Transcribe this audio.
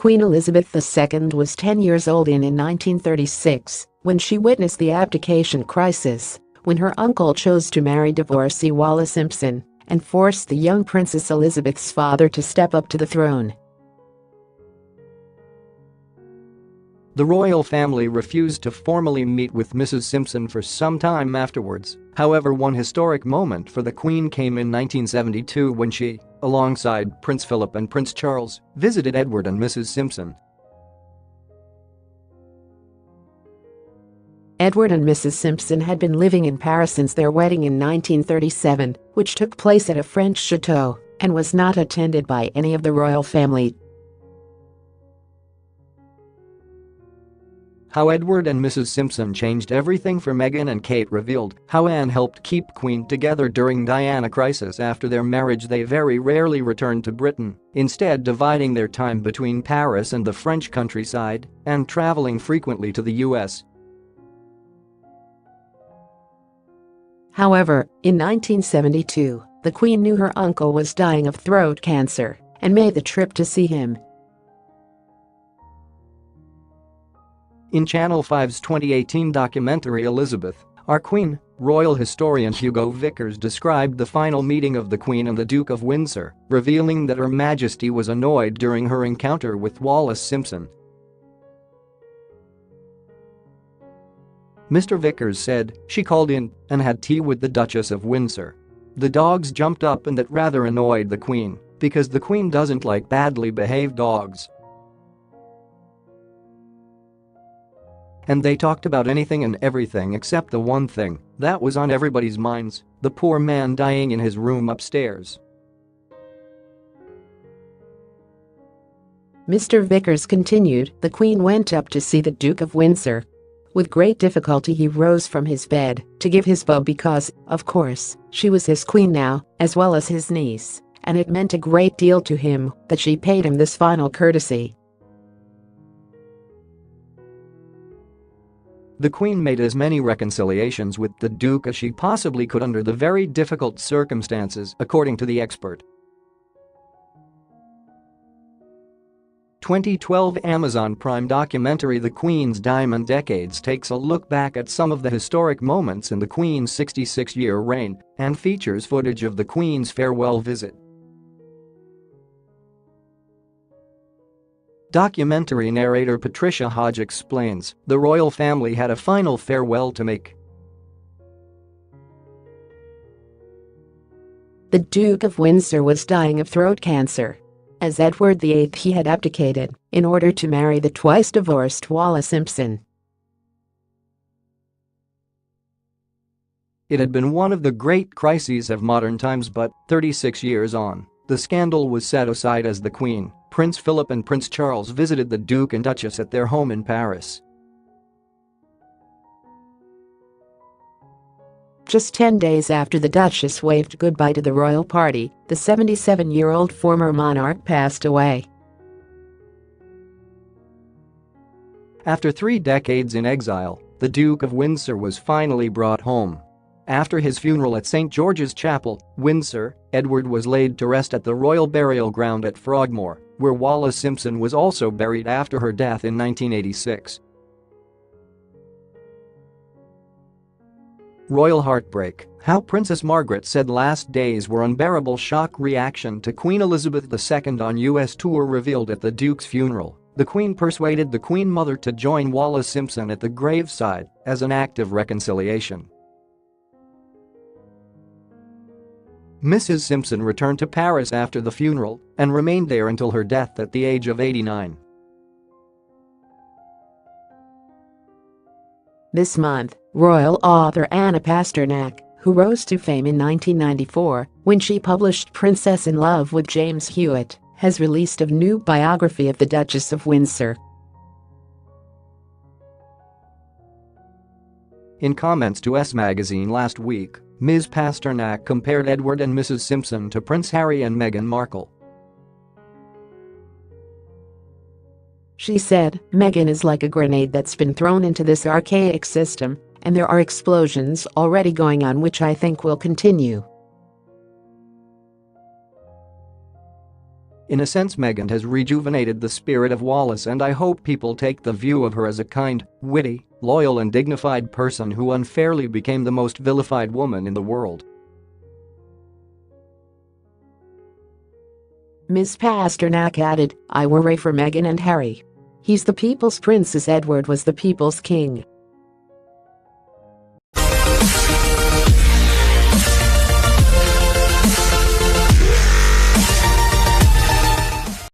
Queen Elizabeth II was 10 years old in 1936 when she witnessed the abdication crisis, when her uncle chose to marry divorcee Wallis Simpson and forced the young Princess Elizabeth's father to step up to the throne. The royal family refused to formally meet with Mrs. Simpson for some time afterwards. However, one historic moment for the Queen came in 1972 when she, alongside Prince Philip and Prince Charles, visited Edward and Mrs. Simpson. Edward and Mrs. Simpson had been living in Paris since their wedding in 1937, which took place at a French chateau and was not attended by any of the royal family. How Edward and Mrs. Simpson changed everything for Meghan and Kate revealed how Anne helped keep Queen together during Diana crisis. After their marriage, they very rarely returned to Britain, instead dividing their time between Paris and the French countryside and traveling frequently to the US. However, in 1972, the Queen knew her uncle was dying of throat cancer and made the trip to see him. In Channel 5's 2018 documentary Elizabeth, Our Queen, royal historian Hugo Vickers described the final meeting of the Queen and the Duke of Windsor, revealing that Her Majesty was annoyed during her encounter with Wallis Simpson. Mr. Vickers said she called in and had tea with the Duchess of Windsor. The dogs jumped up and that rather annoyed the Queen because the Queen doesn't like badly behaved dogs. And they talked about anything and everything except the one thing that was on everybody's minds, the poor man dying in his room upstairs. Mr. Vickers continued, the Queen went up to see the Duke of Windsor. With great difficulty he rose from his bed to give his bow because, of course, she was his queen now, as well as his niece, and it meant a great deal to him that she paid him this final courtesy. The Queen made as many reconciliations with the Duke as she possibly could under the very difficult circumstances, according to the expert. 2012 Amazon Prime documentary The Queen's Diamond Decades takes a look back at some of the historic moments in the Queen's 66-year reign and features footage of the Queen's farewell visit. Documentary narrator Patricia Hodge explains the royal family had a final farewell to make. The Duke of Windsor was dying of throat cancer. As Edward VIII, he had abdicated in order to marry the twice-divorced Wallis Simpson. It had been one of the great crises of modern times, but 36 years on, the scandal was set aside as the Queen, Prince Philip and Prince Charles visited the Duke and Duchess at their home in Paris. Just 10 days after the Duchess waved goodbye to the royal party, the 77-year-old former monarch passed away. After 3 decades in exile, the Duke of Windsor was finally brought home. After his funeral at St. George's Chapel, Windsor, Edward was laid to rest at the Royal Burial Ground at Frogmore, where Wallis Simpson was also buried after her death in 1986. Royal heartbreak, how Princess Margaret said last days were unbearable. Shock reaction to Queen Elizabeth II on US tour revealed at the Duke's funeral. The Queen persuaded the Queen Mother to join Wallis Simpson at the graveside as an act of reconciliation. Mrs. Simpson returned to Paris after the funeral and remained there until her death at the age of 89. This month, royal author Anna Pasternak, who rose to fame in 1994 when she published Princess in Love with James Hewitt, has released a new biography of the Duchess of Windsor. In comments to S Magazine last week, Ms. Pasternak compared Edward and Mrs. Simpson to Prince Harry and Meghan Markle. She said, Meghan is like a grenade that's been thrown into this archaic system, and there are explosions already going on which I think will continue. In a sense, Meghan has rejuvenated the spirit of Wallis, and I hope people take the view of her as a kind, witty, loyal and dignified person who unfairly became the most vilified woman in the world. Ms. Pasternak added, "I worry for Meghan and Harry. He's the people's prince as Edward was the people's king."